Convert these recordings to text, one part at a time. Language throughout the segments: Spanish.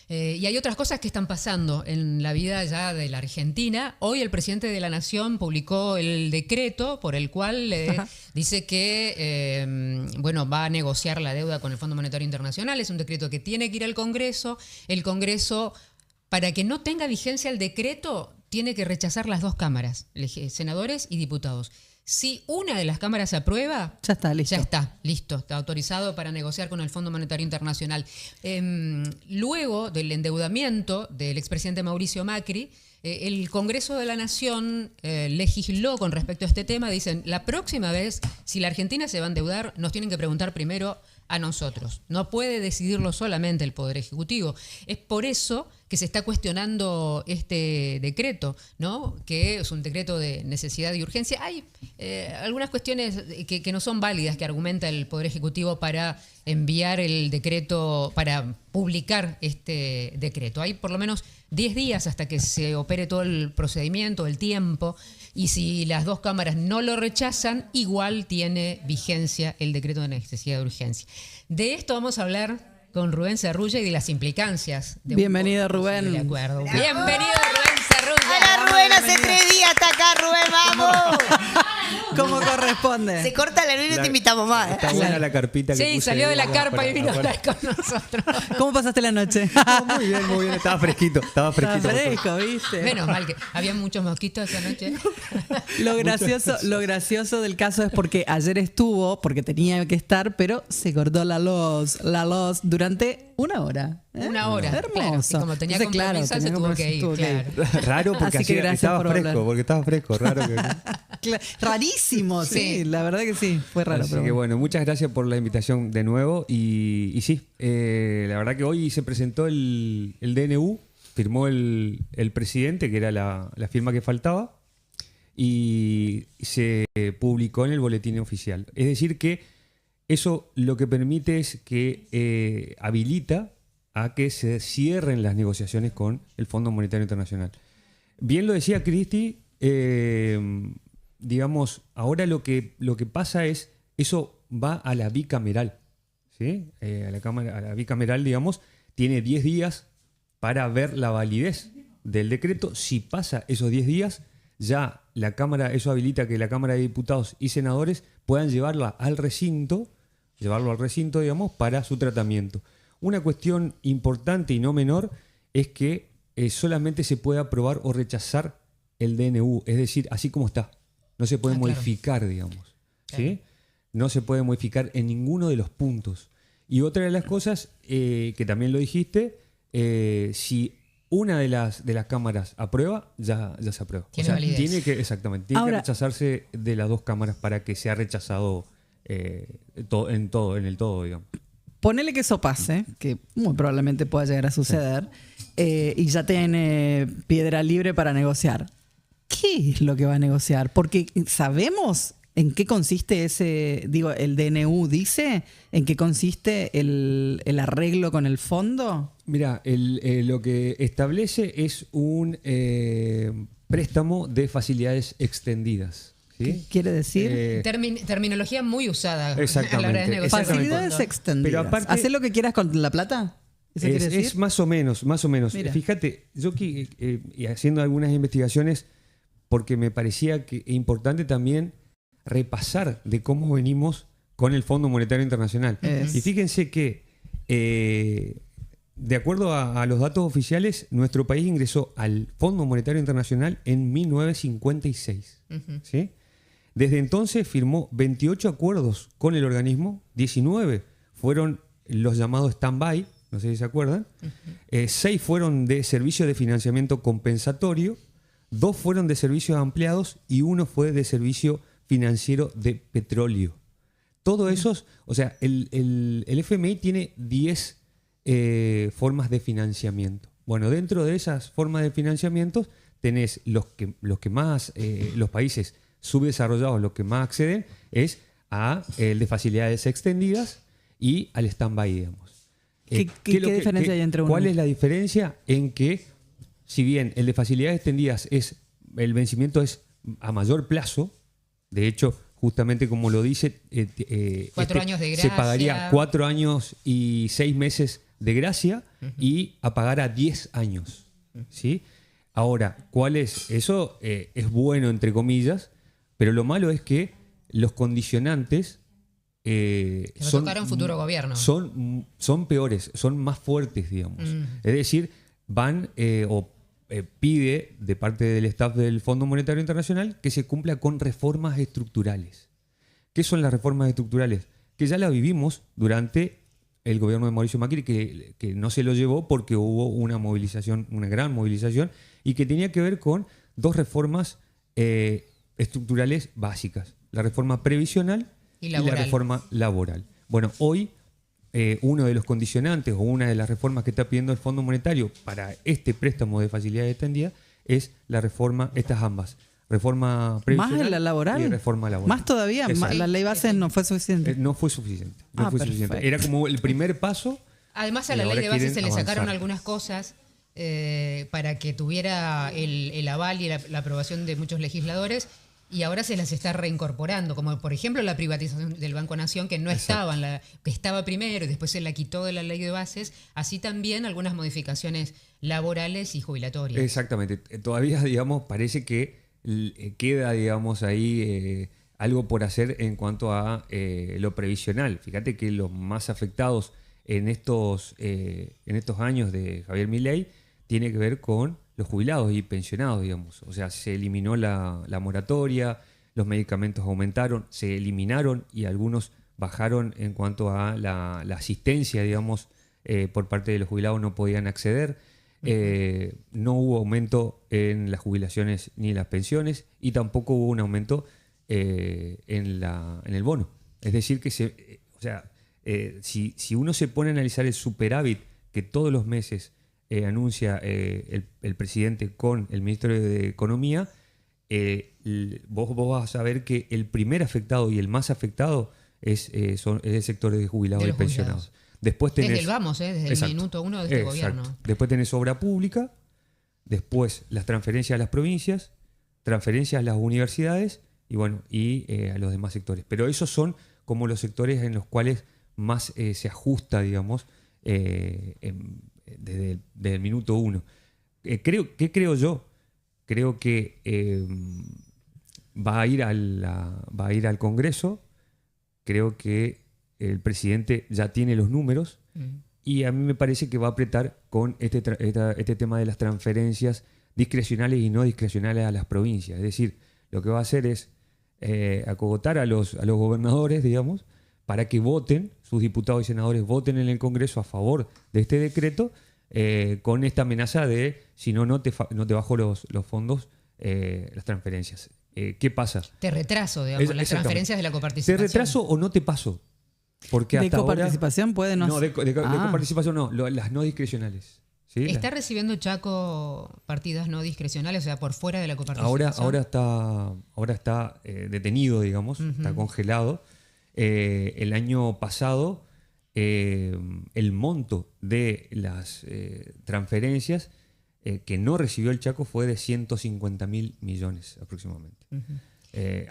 Y hay otras cosas que están pasando en la vida ya de la Argentina. Hoy el presidente de la Nación publicó el decreto por el cual dice que va a negociar la deuda con el Fondo Monetario Internacional. Es un decreto que tiene que ir al Congreso. El Congreso, para que no tenga vigencia el decreto, tiene que rechazar las dos cámaras, senadores y diputados. Si una de las cámaras se aprueba, ya está listo. Está autorizado para negociar con el Fondo Monetario Internacional. Luego del endeudamiento del expresidente Mauricio Macri, el Congreso de la Nación legisló con respecto a este tema. Dicen, la próxima vez, si la Argentina se va a endeudar, nos tienen que preguntar primero a nosotros. No puede decidirlo solamente el Poder Ejecutivo. Es por eso que se está cuestionando este decreto, ¿no? Que es un decreto de necesidad y urgencia. Hay algunas cuestiones que no son válidas que argumenta el Poder Ejecutivo para enviar el decreto, para publicar este decreto. Hay por lo menos 10 días hasta que se opere todo el procedimiento, el tiempo, y si las dos cámaras no lo rechazan, igual tiene vigencia el decreto de necesidad de urgencia. De esto vamos a hablar con Rubén Cerrulla y de las implicancias. Bienvenido, Rubén. De acuerdo. Bienvenido, Rubén Cerrulla. Hola, Rubén, hace 3 días está acá, Rubén, vamos. ¿Cómo corresponde? Se corta la luz y no te invitamos más. Está buena la carpita que puse. Sí, salió de la carpa y vino a hablar con nosotros. ¿Cómo pasaste la noche? No, muy bien. Estaba fresquito. Estaba fresco, ¿viste? Menos mal que había muchos mosquitos esa noche. Lo gracioso del caso es porque ayer estuvo, porque tenía que estar, pero se cortó la luz durante una hora. Una hora. Hermoso. Claro, y como tenía compromiso, se tuvo que ir. Claro. Raro porque estaba fresco. Raro que... Rarísimo, sí. La verdad que sí, fue raro. Así que bueno, muchas gracias por la invitación de nuevo. Y sí, la verdad que hoy se presentó el DNU, firmó el presidente, que era la firma que faltaba, y se publicó en el boletín oficial. Es decir que eso lo que permite es que habilita a que se cierren las negociaciones con el Fondo Monetario Internacional. Bien lo decía Cristi, digamos, ahora lo que pasa es, eso va a la bicameral, ¿sí? A la bicameral, digamos, tiene 10 días para ver la validez del decreto. Si pasa esos 10 días, ya la Cámara, eso habilita que la Cámara de Diputados y Senadores puedan llevarlo al recinto, digamos, para su tratamiento. Una cuestión importante y no menor es que solamente se puede aprobar o rechazar el DNU, es decir, así como está. No se puede modificar, digamos. Claro. ¿Sí? No se puede modificar en ninguno de los puntos. Y otra de las cosas, que también lo dijiste, si una de las cámaras aprueba, ya se aprueba. Tiene validez. Tiene que rechazarse de las dos cámaras para que sea rechazado en el todo, digamos. Ponele que eso pase, que muy probablemente pueda llegar a suceder, y ya tiene piedra libre para negociar. ¿Qué es lo que va a negociar? Porque sabemos en qué consiste el DNU dice, en qué consiste el arreglo con el fondo. Mira, lo que establece es un préstamo de facilidades extendidas. ¿Sí? ¿Qué quiere decir? Terminología muy usada exactamente, a la hora de negociar. Facilidades extendidas. Pero aparte, ¿haces lo que quieras con la plata? ¿Eso quiere decir? Es más o menos. Mira. Fíjate, yo haciendo algunas investigaciones, porque me parecía que es importante también repasar de cómo venimos con el Fondo Monetario Internacional. Y fíjense que, de acuerdo a los datos oficiales, nuestro país ingresó al Fondo Monetario Internacional en 1956. ¿Sí? Desde entonces firmó 28 acuerdos con el organismo, 19 fueron los llamados stand-by, no sé si se acuerdan, 6 fueron de servicio de financiamiento compensatorio, 2 fueron de servicios ampliados y 1 fue de servicio financiero de petróleo. Todos esos, o sea, el FMI tiene 10 formas de financiamiento. Bueno, dentro de esas formas de financiamiento tenés los que más, los países subdesarrollados, los que más acceden es a el de facilidades extendidas y al stand-by, digamos. ¿Qué diferencia hay entre uno? ¿Cuál es la diferencia? En que, si bien el de facilidades extendidas el vencimiento es a mayor plazo, de hecho, justamente como lo dice, 4 años de gracia. se pagaría 4 años y 6 meses de gracia y a pagar a 10 años. ¿Sí? Ahora, ¿cuál es? Eso es bueno, entre comillas, pero lo malo es que los condicionantes Que va a tocar a un futuro gobierno. son peores, son más fuertes, digamos. Es decir, pide de parte del staff del Fondo Monetario Internacional que se cumpla con reformas estructurales. ¿Qué son las reformas estructurales? Que ya las vivimos durante el gobierno de Mauricio Macri, que no se lo llevó porque hubo una movilización, una gran movilización, y que tenía que ver con dos reformas estructurales básicas: la reforma previsional y la reforma laboral. Bueno, hoy uno de los condicionantes o una de las reformas que está pidiendo el Fondo Monetario para este préstamo de facilidad extendida es la reforma, estas ambas, reforma previsional ¿Más de la laboral? y reforma laboral. Más todavía, la ley base no fue suficiente. No fue suficiente. No fue suficiente. Perfecto. Era como el primer paso. Además, a y la ley ahora de base quieren se le sacaron avanzar. algunas cosas para que tuviera el aval y la aprobación de muchos legisladores, y ahora se las está reincorporando, como por ejemplo la privatización del Banco Nación, que no estaba que estaba primero y después se la quitó de la ley de bases, así también algunas modificaciones laborales y jubilatorias. Exactamente. Todavía, digamos, parece que queda, digamos, ahí algo por hacer en cuanto a lo previsional. Fíjate que los más afectados en estos años de Javier Milei tiene que ver con los jubilados y pensionados, digamos. O sea, se eliminó la moratoria, los medicamentos aumentaron, se eliminaron y algunos bajaron en cuanto a la asistencia, digamos, por parte de los jubilados, no podían acceder. No hubo aumento en las jubilaciones ni en las pensiones, y tampoco hubo un aumento en el bono. Es decir, que si uno se pone a analizar el superávit que todos los meses anuncia el presidente con el Ministerio de Economía, vos vas a ver que el primer afectado y el más afectado es el sector de jubilados De y los pensionados. jubilados. Después tenés, Desde el vamos, desde Exacto. el minuto 1 de este Exacto. gobierno. Después tenés obra pública, después las transferencias a las provincias, transferencias a las universidades y a los demás sectores. Pero esos son como los sectores en los cuales más se ajusta, digamos, desde el minuto 1. ¿Qué creo yo? Creo que va a ir al Congreso. Creo que el presidente ya tiene los números y a mí me parece que va a apretar con este tema de las transferencias discrecionales y no discrecionales a las provincias. Es decir, lo que va a hacer es acogotar a los gobernadores, digamos, para que voten, sus diputados y senadores voten en el Congreso a favor de este decreto, con esta amenaza de si no te bajo los fondos, las transferencias. ¿Qué pasa? Te retraso, digamos, las Exactamente. transferencias de la coparticipación. ¿Te retraso o no te paso? Porque ¿De hasta coparticipación puede no? No, de coparticipación no, las no discrecionales. ¿Sí? ¿Está recibiendo Chaco partidas no discrecionales, o sea, por fuera de la coparticipación? Ahora está detenido, digamos, está congelado. El año pasado, el monto de las transferencias que no recibió el Chaco fue de 150.000 millones aproximadamente.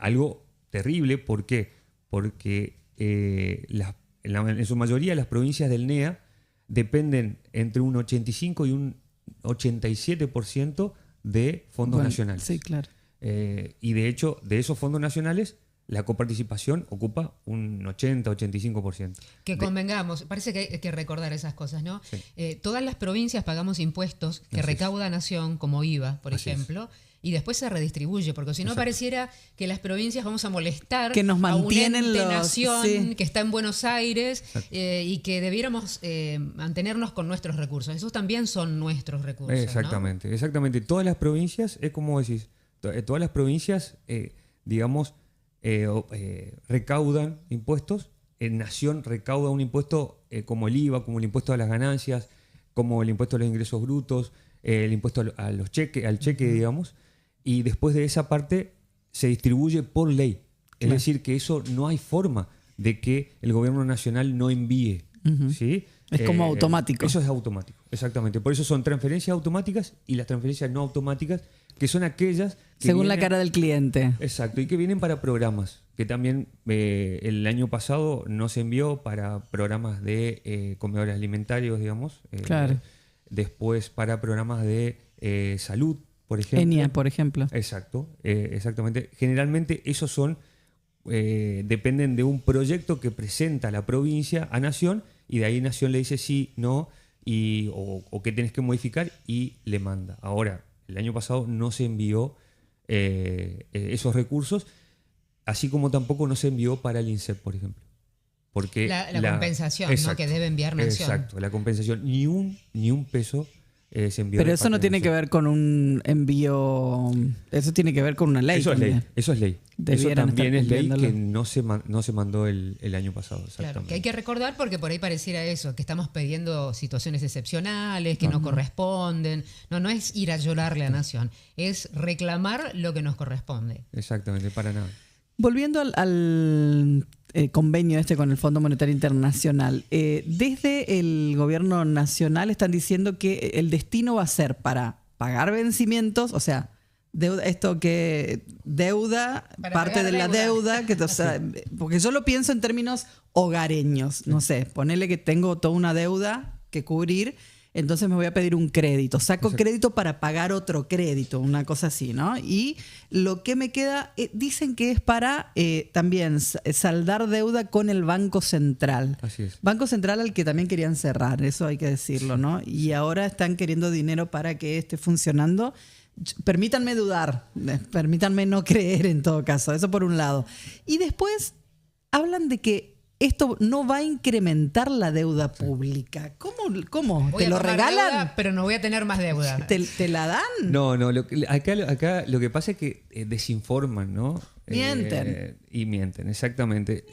Algo terrible. ¿Por qué? Porque en su mayoría las provincias del NEA dependen entre un 85 y un 87% de fondos nacionales. Sí, claro. Y de hecho, de esos fondos nacionales, la coparticipación ocupa un 80-85%. Que convengamos, parece que hay que recordar esas cosas, ¿no? Sí. Todas las provincias pagamos impuestos que Así recauda Nación, como IVA, por Así ejemplo, y después se redistribuye, porque si no pareciera que las provincias vamos a molestar Que nos mantienen a un ente los- nación sí. que está en Buenos Aires y que debiéramos mantenernos con nuestros recursos. Esos también son nuestros recursos. Exactamente, exactamente. Todas las provincias, es como decís, todas las provincias, digamos, recaudan impuestos. Nación recauda un impuesto como el IVA, como el impuesto a las ganancias, como el impuesto a los ingresos brutos, el impuesto al cheque, digamos, y después de esa parte se distribuye por ley. Es decir, que eso no hay forma de que el gobierno nacional no envíe. ¿Sí? Es como automático. Eso es automático, exactamente. Por eso son transferencias automáticas y las transferencias no automáticas, que son aquellas que Según la vienen- cara del cliente. Exacto, y que vienen para programas, que también el año pasado no se envió para programas de comedores alimentarios, digamos. Claro. Después para programas de salud, por ejemplo. ENIA, por ejemplo. Exacto, exactamente. Generalmente esos son, dependen de un proyecto que presenta la provincia a Nación, y de ahí Nación le dice sí, no, o qué tenés que modificar, y le manda. Ahora, el año pasado no se envió esos recursos, así como tampoco no se envió para el INSEP, por ejemplo. Porque La compensación, ¿no? Que debe enviar Nación. Exacto, la compensación. Ni un peso se envió. Pero de eso parte no de tiene que Nación. ver con un envío. Eso tiene que ver con una ley. Eso es ley, también. eso es ley. Eso Debieran también estar es ley que cumpliéndolo. no se mandó el año pasado. Claro, Exactamente. que hay que recordar porque por ahí pareciera eso, que estamos pidiendo situaciones excepcionales que no corresponden. No es ir a llorarle a Nación, es reclamar lo que nos corresponde. Exactamente, para nada. Volviendo al convenio este con el Fondo Monetario Internacional, desde el gobierno nacional están diciendo que el destino va a ser para pagar vencimientos, o sea, deuda, Para parte pagar de la deuda, o sea, porque yo lo pienso en términos hogareños, no sé, ponele que tengo toda una deuda que cubrir, entonces me voy a pedir un crédito, saco crédito para pagar otro crédito, una cosa así, ¿no? Y lo que me queda, dicen que es para también saldar deuda con el Banco Central. Así es. Banco Central al que también querían cerrar, eso hay que decirlo, ¿no? Y ahora están queriendo dinero para que esté funcionando. Permítanme dudar, permítanme no creer en todo caso, eso por un lado. Y después hablan de que esto no va a incrementar la deuda pública. ¿Cómo? Voy ¿Te a lo tomar regalan? deuda, pero no voy a tener más deuda. ¿Te la dan? No, acá lo que pasa es que desinforman, ¿no? Mienten. Y mienten, exactamente.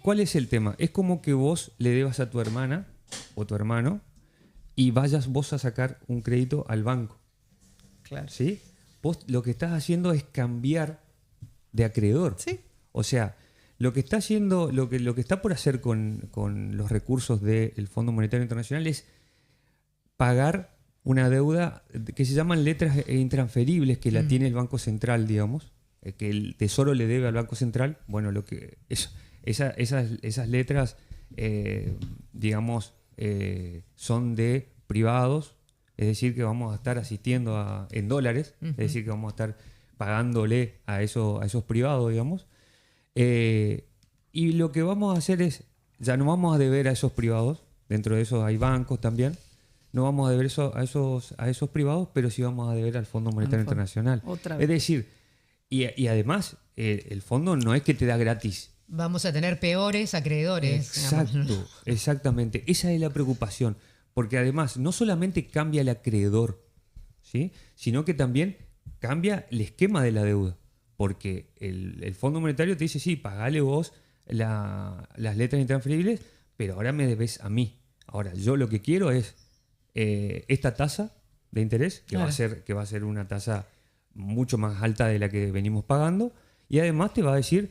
¿Cuál es el tema? Es como que vos le debas a tu hermana o tu hermano y vayas vos a sacar un crédito al banco. Claro. ¿Sí? Vos lo que estás haciendo es cambiar de acreedor. Sí. O sea, lo que está haciendo, lo que está por hacer con los recursos del Fondo Monetario Internacional es pagar una deuda que se llaman letras intransferibles, que la tiene el Banco Central, digamos, que el Tesoro le debe al Banco Central. Bueno, esas letras, digamos, son de privados, es decir, que vamos a estar asistiendo en dólares, es decir, que vamos a estar pagándole a esos privados, digamos. Y lo que vamos a hacer es, ya no vamos a deber a esos privados, dentro de esos hay bancos también, no vamos a deber a esos privados, pero sí vamos a deber al Fondo Monetario Internacional. Otra vez. Es decir, y además, el fondo no es que te da gratis. Vamos a tener peores acreedores. Exacto, digamos. exactamente. Esa es la preocupación. Porque además, no solamente cambia el acreedor, ¿sí? Sino que también cambia el esquema de la deuda. Porque el Fondo Monetario te dice, sí, pagale vos las letras intransferibles, pero ahora me debes a mí. Ahora, yo lo que quiero es esta tasa de interés, que, Claro. va a ser una tasa mucho más alta de la que venimos pagando, y además te va a decir,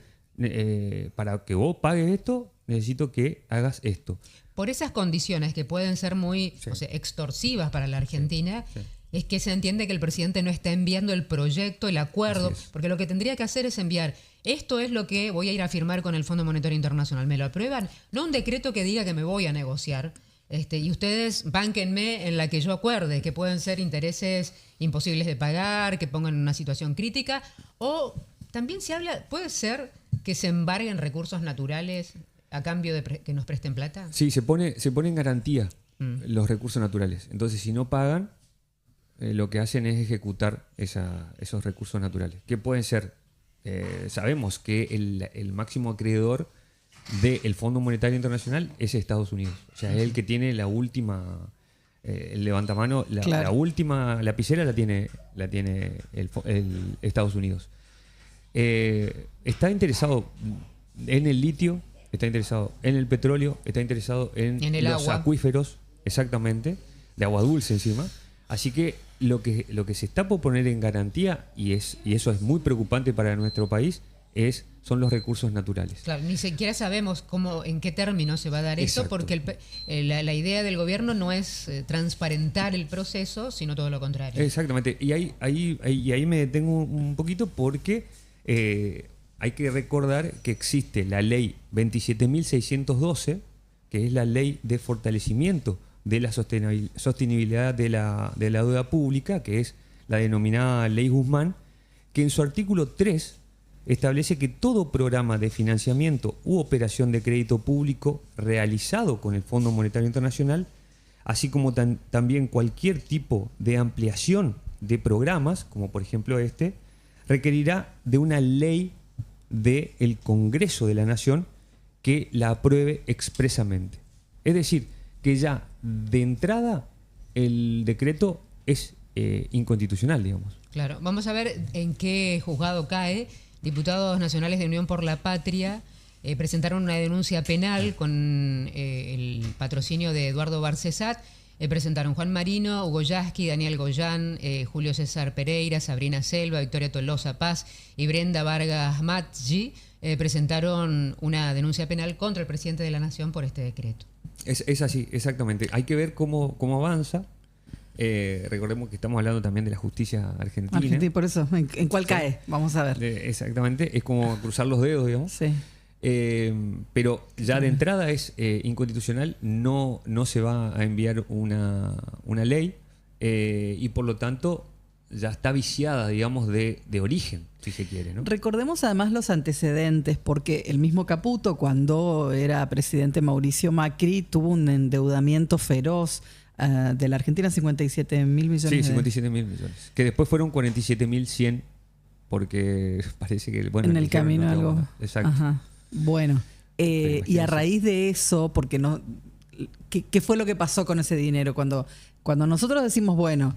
para que vos pagues esto, necesito que hagas esto. Por esas condiciones que pueden ser muy Sí. o sea, extorsivas para la Argentina, Sí. es que se entiende que el presidente no está enviando el proyecto, el acuerdo, Así es. porque lo que tendría que hacer es enviar, esto es lo que voy a ir a firmar con el Fondo Monetario Internacional, ¿me lo aprueban? No un decreto que diga que me voy a negociar, y ustedes bánquenme en la que yo acuerde, que pueden ser intereses imposibles de pagar, que pongan en una situación crítica, o también se habla, puede ser que se embarguen recursos naturales a cambio de que nos presten plata. Sí, se pone en garantía los recursos naturales. Entonces, si no pagan, lo que hacen es ejecutar esos recursos naturales. Que pueden ser, sabemos que el máximo acreedor del Fondo Monetario Internacional es Estados Unidos. O sea, es el que tiene la última, el levantamano, Claro. la última lapicera la tiene el Estados Unidos. Está interesado en el litio, está interesado en el petróleo, está interesado en el los agua. acuíferos, exactamente, de agua dulce encima. Así que lo que se está por poner en garantía, y eso es muy preocupante para nuestro país, son los recursos naturales. Claro, ni siquiera sabemos en qué términos se va a dar eso, Exacto. porque la idea del gobierno no es transparentar el proceso, sino todo lo contrario. Exactamente. Y ahí me detengo un poquito porque hay que recordar que existe la ley 27.612, que es la ley de fortalecimiento de la sostenibilidad de la deuda pública, que es la denominada Ley Guzmán, que en su artículo 3 establece que todo programa de financiamiento u operación de crédito público realizado con el Fondo Monetario Internacional, así como también cualquier tipo de ampliación de programas, como por ejemplo requerirá de una ley del Congreso de la Nación que la apruebe expresamente. Es decir, que ya de entrada el decreto es inconstitucional, digamos. Claro, vamos a ver en qué juzgado cae. Diputados nacionales de Unión por la Patria presentaron una denuncia penal con el patrocinio de Eduardo Barcesat. Presentaron Juan Marino, Hugo Yasky, Daniel Goyán, Julio César Pereira, Sabrina Selva, Victoria Tolosa Paz y Brenda Vargas Matgi. Presentaron una denuncia penal contra el presidente de la Nación por este decreto. Es así, exactamente. Hay que ver cómo avanza. Recordemos que estamos hablando también de la justicia argentina. Argentina, por eso, ¿en cuál cae? Vamos a ver. Exactamente, es como cruzar los dedos, digamos. Sí. Pero ya de entrada es inconstitucional, no se va a enviar una ley y por lo tanto ya está viciada, digamos, de origen, si se quiere, ¿no? Recordemos además los antecedentes, porque el mismo Caputo, cuando era presidente Mauricio Macri, tuvo un endeudamiento feroz de la Argentina, 57.000 millones. Sí, 57.000 millones. Que después fueron 47.100, porque parece que... Bueno, en el dijeron, camino algo. Exacto. Ajá. Bueno, y a raíz de eso, porque no... ¿Qué fue lo que pasó con ese dinero? Cuando nosotros decimos, bueno,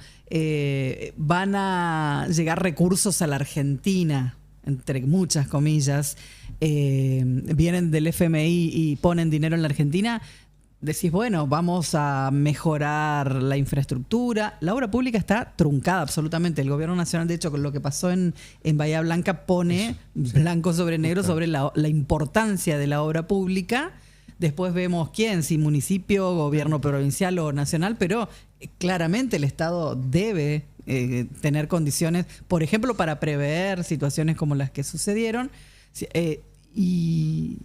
van a llegar recursos a la Argentina, entre muchas comillas, vienen del FMI y ponen dinero en la Argentina, decís, bueno, vamos a mejorar la infraestructura. La obra pública está truncada absolutamente. El gobierno nacional, de hecho, con lo que pasó en Bahía Blanca, pone blanco sobre negro sobre la importancia de la obra pública. Después vemos quién, si municipio, gobierno provincial o nacional, pero claramente el Estado debe tener condiciones, por ejemplo, para prever situaciones como las que sucedieron. ¿Y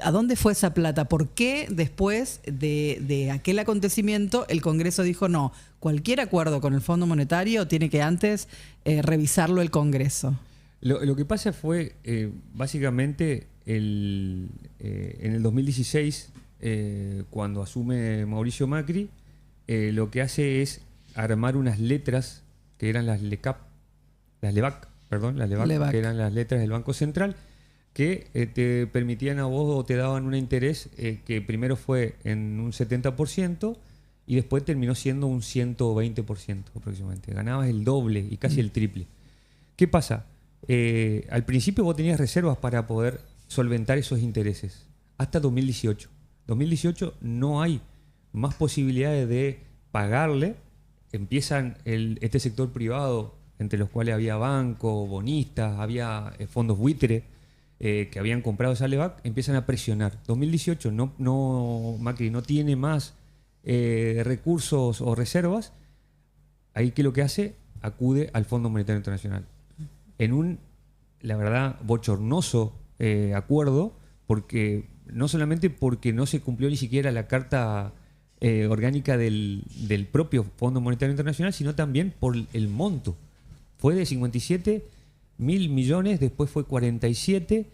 a dónde fue esa plata? ¿Por qué después de aquel acontecimiento el Congreso dijo no, cualquier acuerdo con el Fondo Monetario tiene que antes revisarlo el Congreso? Lo que pasa fue básicamente en el 2016, cuando asume Mauricio Macri, lo que hace es armar unas letras que eran las LEVAC, que eran las letras del Banco Central, que te permitían a vos o te daban un interés que primero fue en un 70% y después terminó siendo un 120% aproximadamente. Ganabas el doble y casi el triple. ¿Qué pasa? Al principio vos tenías reservas para poder solventar esos intereses. Hasta 2018. 2018 no hay más posibilidades de pagarle. Empiezan este sector privado, entre los cuales había bancos, bonistas, había fondos buitre, que habían comprado esa LEVAC, empiezan a presionar. 2018 Macri no tiene más recursos o reservas. Ahí, ¿qué es lo que hace? Acude al Fondo Monetario Internacional en un, la verdad, bochornoso acuerdo, porque no solamente porque no se cumplió ni siquiera la carta orgánica del propio Fondo Monetario Internacional, sino también por el monto. Fue de 57.000 millones, después fue 47.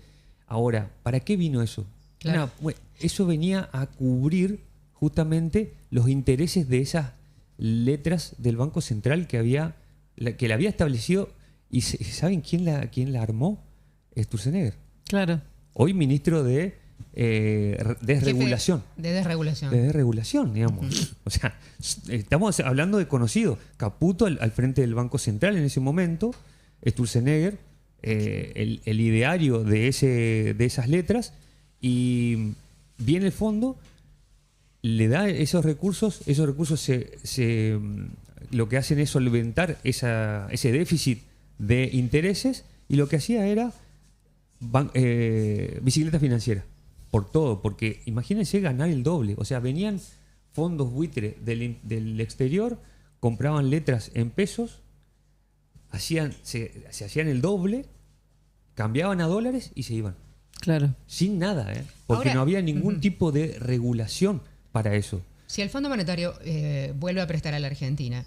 Ahora, ¿para qué vino eso? Claro. Bueno, eso venía a cubrir justamente los intereses de esas letras del Banco Central que la había establecido. ¿Y saben quién la armó? Sturzenegger. Claro. Hoy ministro de desregulación. De desregulación. De desregulación, digamos. O sea, estamos hablando de conocido. Caputo al frente del Banco Central en ese momento, Sturzenegger, el ideario de esas letras, y viene el fondo, le da esos recursos lo que hacen es solventar ese déficit de intereses, y lo que hacía era bicicleta financiera, por todo, porque imagínense ganar el doble. O sea, venían fondos buitre del exterior, compraban letras en pesos, se hacían el doble, cambiaban a dólares y se iban. Claro. Sin nada, porque Ahora, no había ningún tipo de regulación para eso. Si el Fondo Monetario vuelve a prestar a la Argentina,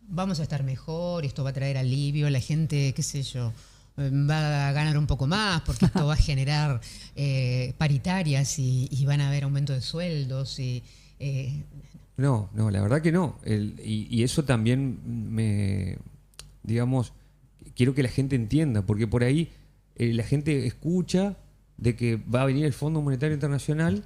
vamos a estar mejor, esto va a traer alivio, la gente, qué sé yo, va a ganar un poco más porque esto va a generar paritarias y van a haber aumento de sueldos y... No, la verdad que no. Y eso también digamos, quiero que la gente entienda, porque por ahí la gente escucha de que va a venir el Fondo Monetario Internacional,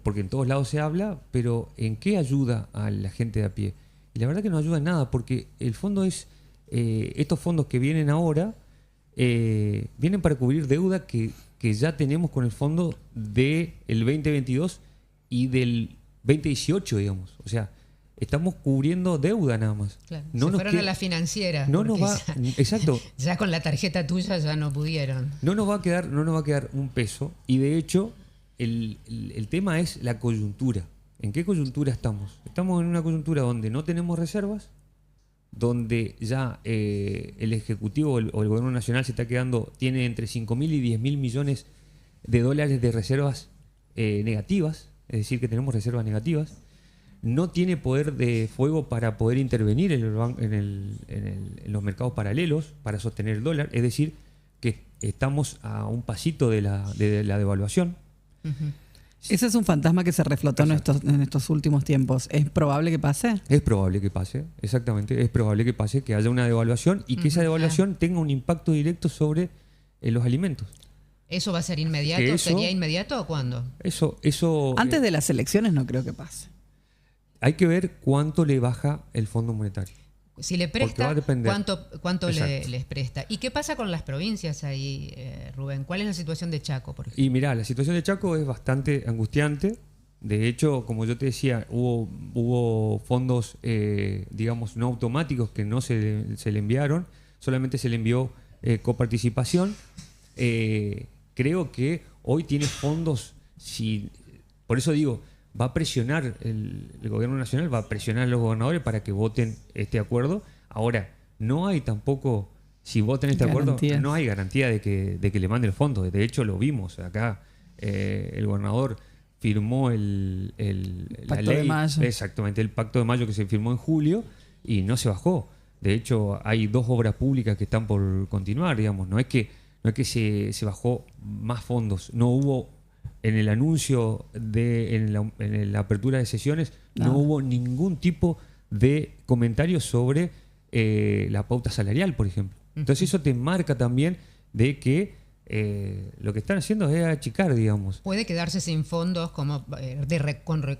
porque en todos lados se habla, pero ¿en qué ayuda a la gente de a pie? Y la verdad que no ayuda en nada, porque el fondo estos fondos que vienen ahora, vienen para cubrir deuda que ya tenemos con el fondo del 2022 y del 2018, digamos. O sea, estamos cubriendo deuda nada más. Claro, No se nos fueron a queda- la financiera. No nos porque va, exacto, ya con la tarjeta tuya ya no pudieron. no nos va a quedar un peso. Y de hecho, el tema es la coyuntura. ¿En qué coyuntura estamos? Estamos en una coyuntura donde no tenemos reservas, donde ya el Ejecutivo o el Gobierno Nacional tiene entre 5.000 y 10.000 millones de dólares de reservas negativas, es decir, que tenemos reservas negativas. No tiene poder de fuego para poder intervenir en los mercados paralelos para sostener el dólar, es decir, que estamos a un pasito de la devaluación. Ese es un fantasma que se reflotó en estos últimos tiempos. ¿Es probable que pase? Es probable que pase, exactamente, es probable que pase, que haya una devaluación y que esa devaluación tenga un impacto directo sobre los alimentos. ¿Eso va a ser inmediato? Que eso- ¿Sería inmediato o cuándo? Eso Antes de las elecciones no creo que pase. hay que ver cuánto le baja el Fondo Monetario. Si le Porque va presta, a depender. ¿cuánto Exacto. les presta? ¿Y qué pasa con las provincias ahí, Rubén? ¿Cuál es la situación de Chaco, por ejemplo? Y mirá, la situación de Chaco es bastante angustiante. De hecho, como yo te decía, hubo fondos, digamos, no automáticos que no se le enviaron, solamente se le envió coparticipación. Creo que hoy tiene fondos, por eso digo, va a presionar el gobierno nacional, va a presionar a los gobernadores para que voten este acuerdo. Ahora, no hay tampoco, si votan este Garantía. acuerdo, no hay garantía de que le mande el fondo. De hecho, lo vimos acá. El gobernador firmó la Pacto de ley, Mayo. exactamente, el Pacto de Mayo que se firmó en julio y no se bajó. De hecho, hay 2 obras públicas que están por continuar, digamos. No es que se bajó más fondos. No hubo en el anuncio en la apertura de sesiones, no hubo ningún tipo de comentario sobre la pauta salarial, por ejemplo. Entonces eso te marca también de que lo que están haciendo es achicar, digamos. ¿Puede quedarse sin fondos, como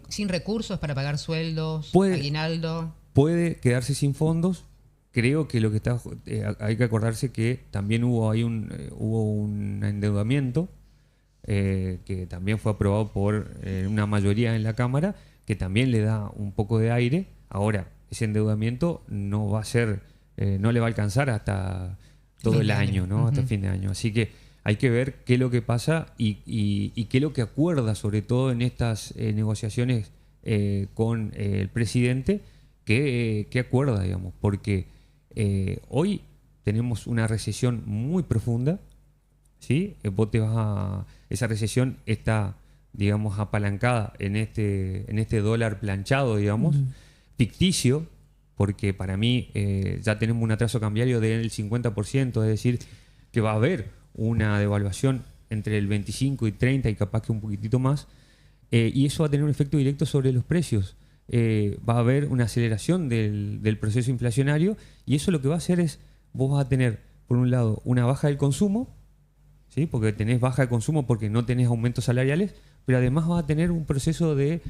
sin recursos para pagar sueldos, Puede. aguinaldo? Puede quedarse sin fondos. Creo que lo que está hay que acordarse que también hubo un endeudamiento que también fue aprobado por una mayoría en la Cámara, que también le da un poco de aire. Ahora, ese endeudamiento no va a ser, no le va a alcanzar hasta todo Fin el de año, año. ¿no? Hasta fin de año. Así que hay que ver qué es lo que pasa y qué es lo que acuerda, sobre todo en estas negociaciones con el presidente, qué acuerda, digamos, porque hoy tenemos una recesión muy profunda, ¿sí? Esa recesión está, digamos, apalancada en este dólar planchado, digamos, ficticio, porque para mí ya tenemos un atraso cambiario del 50%, es decir, que va a haber una devaluación entre el 25 y 30 y capaz que un poquitito más, y eso va a tener un efecto directo sobre los precios. Va a haber una aceleración del proceso inflacionario y eso lo que va a hacer es, vos vas a tener, por un lado, una baja del consumo, ¿sí? Porque tenés baja de consumo porque no tenés aumentos salariales, pero además vas a tener un proceso de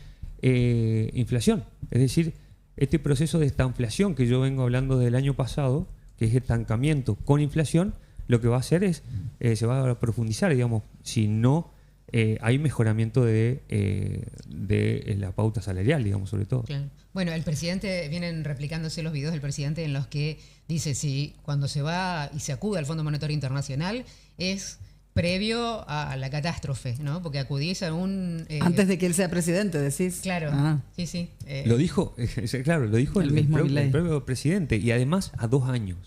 inflación. Es decir, este proceso de estanflación que yo vengo hablando del año pasado, que es estancamiento con inflación, lo que va a hacer es, se va a profundizar, digamos, si no hay mejoramiento de la pauta salarial, digamos, sobre todo. Claro. Bueno, el presidente, vienen replicándose los videos del presidente en los que dice, si cuando se va y se acude al Fondo Monetario Internacional es previo a la catástrofe, ¿no? Porque acudís a un... Antes de que él sea presidente, decís. Claro, Ah. sí. Lo dijo, claro, lo dijo El mismo Milei. el propio presidente. Y además a 2 años.